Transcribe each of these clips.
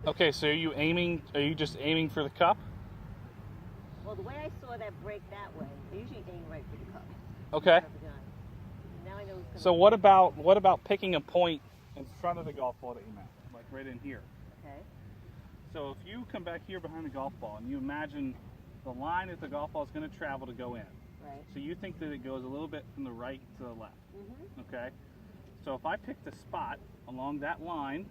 Okay, so are you just aiming for the cup? Well, the way I saw that break that way, I usually aim right for the cup. Okay. Now I know it's gonna So what about picking a point in front of the golf ball to aim at, like right in here? Okay. So if you come back here behind the golf ball and you imagine the line that the golf ball is going to travel to go in. Right. So you think that it goes a little bit from the right to the left. Mm-hmm. Okay. So if I pick the spot along that line,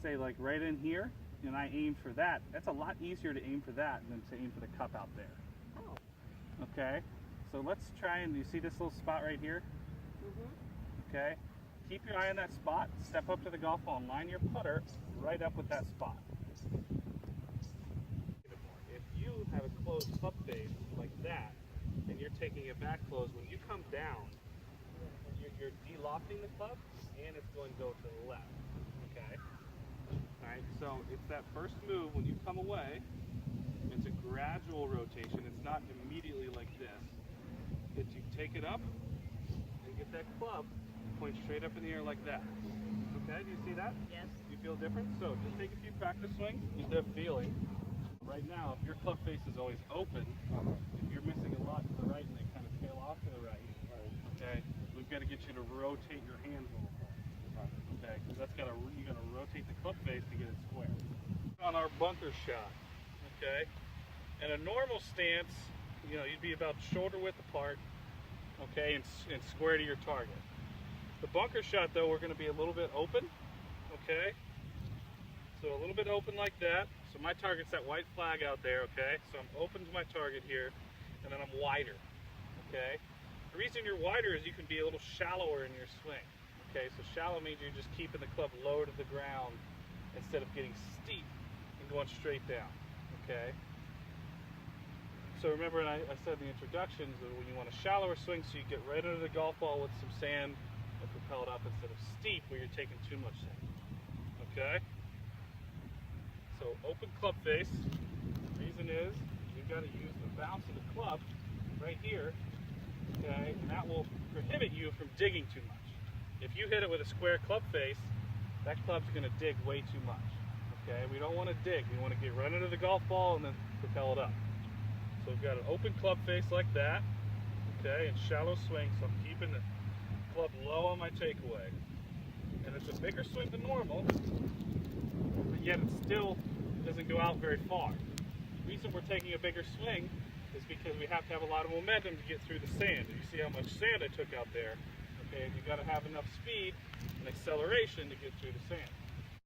say like right in here, and I aim for that, that's a lot easier to aim for that than to aim for the cup out there. Oh. Okay. So let's try and you see this little spot right here? Mm-hmm. Okay. Keep your eye on that spot, step up to the golf ball and line your putter right up with that spot. If you have a closed club face like that, and you're taking it back closed, when you come down, you're de-lofting the club, and it's going to go to the left. Okay? Alright, so it's that first move when you come away, it's a gradual rotation. It's not immediately like this. It's you take it up and get that club, point straight up in the air like that. Okay, do you see that? Yes. Do you feel different? So just take a few practice swings, get that feeling. Right now, if your club face is always open, if you're missing a lot to the right and they kind of tail off to the right, okay, we've got to get you to rotate your hands a little bit. Okay, because you got to rotate the club face to get it square. On our bunker shot, okay, in a normal stance, you'd be about shoulder width apart, okay, and square to your target. The bunker shot, though, we're going to be a little bit open, okay? So a little bit open like that. So my target's that white flag out there, okay? So I'm open to my target here, and then I'm wider, okay? The reason you're wider is you can be a little shallower in your swing, okay? So shallow means you're just keeping the club low to the ground instead of getting steep and going straight down, okay? So remember, and I said in the introductions that when you want a shallower swing, so you get right under the golf ball with some sand and propel it up instead of steep where you're taking too much sand. Okay? So open club face. The reason is you've got to use the bounce of the club right here, okay? And that will prohibit you from digging too much. If you hit it with a square club face, that club's going to dig way too much. Okay? We don't want to dig. We want to get right under the golf ball and then propel it up. So we've got an open club face like that, okay, and shallow swing, so I'm keeping the club low on my takeaway. And it's a bigger swing than normal, but yet it still doesn't go out very far. The reason we're taking a bigger swing is because we have to have a lot of momentum to get through the sand. And you see how much sand I took out there, okay, and you've got to have enough speed and acceleration to get through the sand.